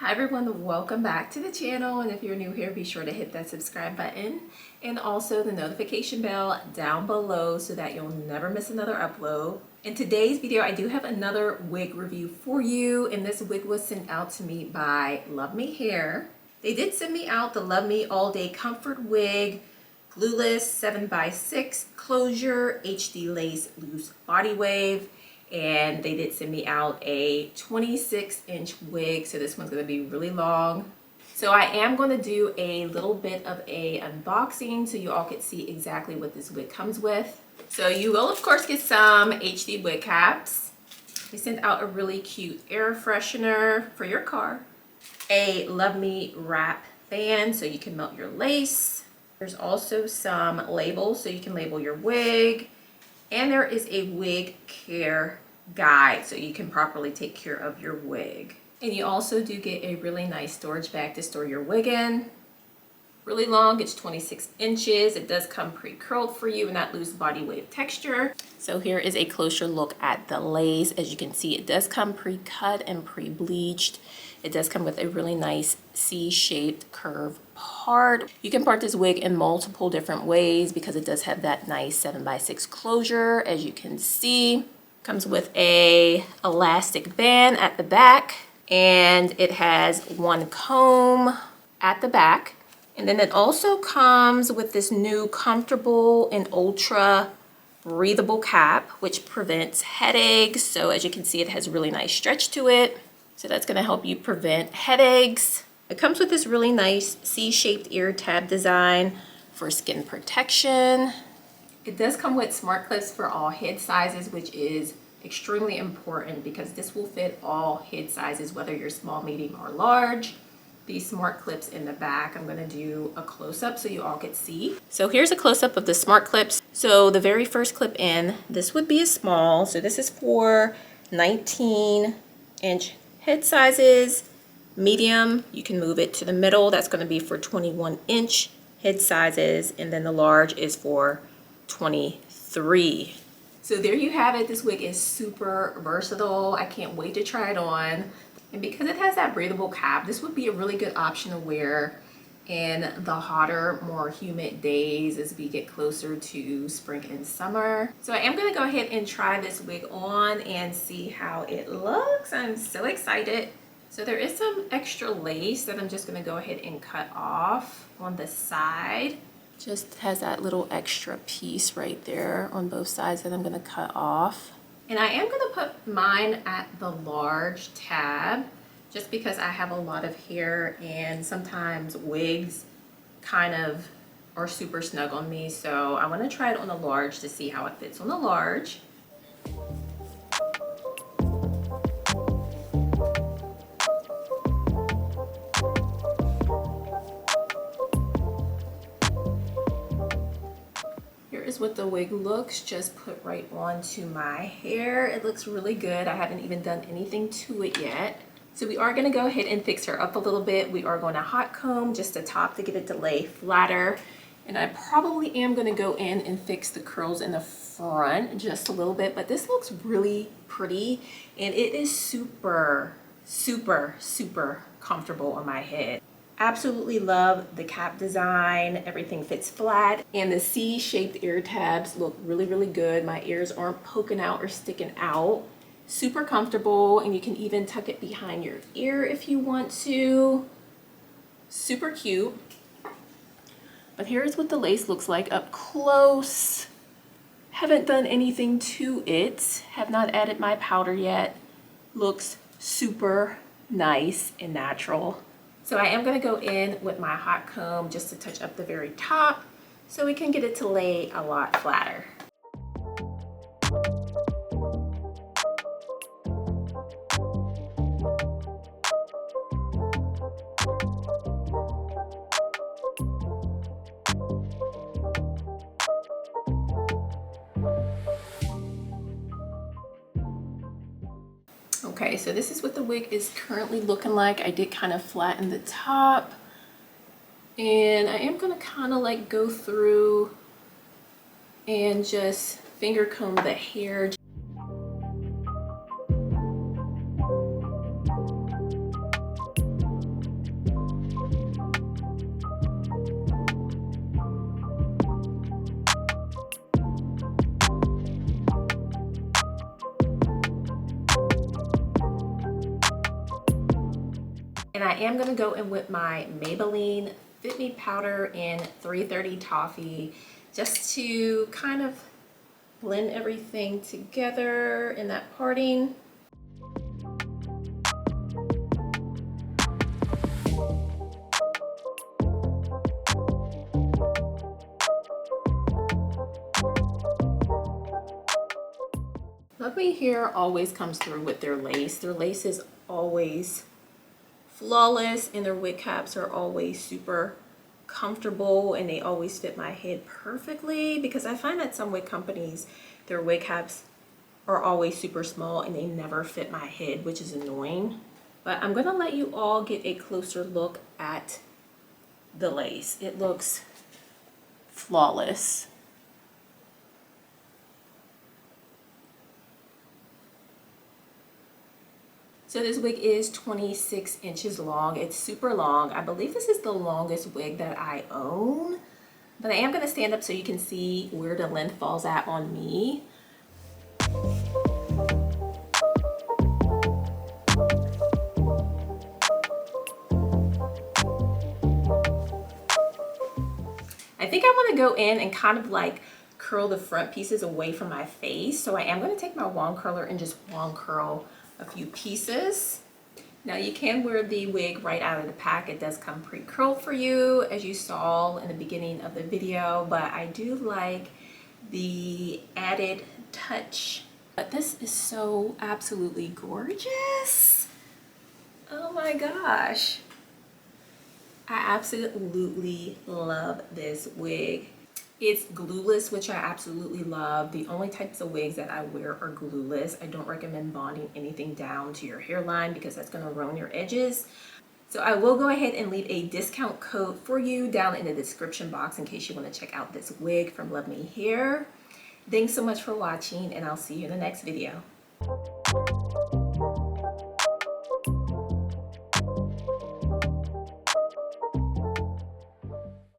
Hi everyone, welcome back to the channel, and if you're new here, be sure to hit that subscribe button and also the notification bell down below so that you'll never miss another upload. In today's video, I do have another wig review for you, and this wig was sent out to me by Luvme Hair. They did send me out the Luvme All Day Comfort Wig, Glueless 7x6 Closure HD Lace Loose Body Wave. And they did send me out a 26-inch wig, so this one's going to be really long. So I am going to do a little bit of a unboxing so you all can see exactly what this wig comes with. So you will of course get some HD wig caps. They sent out a really cute air freshener for your car, a Luvme wrap band so you can melt your lace. There's also some labels so you can label your wig. And there is a wig care guide so you can properly take care of your wig. And you also do get a really nice storage bag to store your wig in. Really long, it's 26 inches. It does come pre-curled for you in that loose body wave texture. So here is a closer look at the lace. As you can see, it does come pre-cut and pre-bleached. It does come with a really nice C-shaped curve part. You can part this wig in multiple different ways because it does have that nice 7x6 closure. As you can see, comes with a elastic band at the back, and it has one comb at the back. And then it also comes with this new comfortable and ultra breathable cap, which prevents headaches. So as you can see, it has really nice stretch to it. So that's going to help you prevent headaches. It comes with this really nice C-shaped ear tab design for skin protection. It does come with smart clips for all head sizes, which is extremely important because this will fit all head sizes, whether you're small, medium, or large. These smart clips in the back, I'm going to do a close-up so you all can see. So here's a close-up of the smart clips. So the very first clip in, this would be a small. So this is for 19-inch head sizes. Medium, you can move it to the middle. That's going to be for 21-inch head sizes. And then the large is for 23. So there you have it. This wig is super versatile. I can't wait to try it on. And because it has that breathable cap, this would be a really good option to wear in the hotter, more humid days as we get closer to spring and summer. So I am going to go ahead and try this wig on and see how it looks. I'm so excited. So there is some extra lace that I'm just going to go ahead and cut off on the side. Just has that little extra piece right there on both sides that I'm going to cut off. And I am going to put mine at the large tab just because I have a lot of hair and sometimes wigs kind of are super snug on me. So I want to try it on the large to see how it fits on the large. Is what the wig looks just put right onto my hair. It looks really good. I haven't even done anything to it yet. So we are going to go ahead and fix her up a little bit. We are going to hot comb just the top to get it to lay flatter. And I probably am going to go in and fix the curls in the front just a little bit, but this looks really pretty and it is super, super, super comfortable on my head. Absolutely love the cap design. Everything fits flat, and the C-shaped ear tabs look really, really good. My ears aren't poking out or sticking out. Super comfortable, and you can even tuck it behind your ear if you want to. Super cute. But here's what the lace looks like up close. Haven't done anything to it. Have not added my powder yet. Looks super nice and natural. So I am going to go in with my hot comb just to touch up the very top so we can get it to lay a lot flatter. Okay, so this is what the wig is currently looking like. I did kind of flatten the top, and I am going to kind of like go through and just finger comb the hair. And I am gonna go in with my Maybelline Fit Me powder in 330 Toffee just to kind of blend everything together in that parting. Luvme Hair always comes through with their lace. Their lace is always flawless and their wig caps are always super comfortable and they always fit my head perfectly, because I find that some wig companies, their wig caps are always super small and they never fit my head, which is annoying. But I'm gonna let you all get a closer look at the lace. It looks flawless. So this wig is 26 inches long. It's super long. I believe this is the longest wig that I own, but I am gonna stand up so you can see where the length falls at on me. I think I wanna go in and kind of like curl the front pieces away from my face. So I am gonna take my wand curler and just wand curl a few pieces. Now you can wear the wig right out of the pack. It does come pre-curled for you, as you saw in the beginning of the video, but I do like the added touch. But this is so absolutely gorgeous. Oh my gosh. I absolutely love this wig. It's glueless, which I absolutely love. The only types of wigs that I wear are glueless. I don't recommend bonding anything down to your hairline because that's gonna ruin your edges. So I will go ahead and leave a discount code for you down in the description box in case you wanna check out this wig from Luvme Hair. Thanks so much for watching and I'll see you in the next video.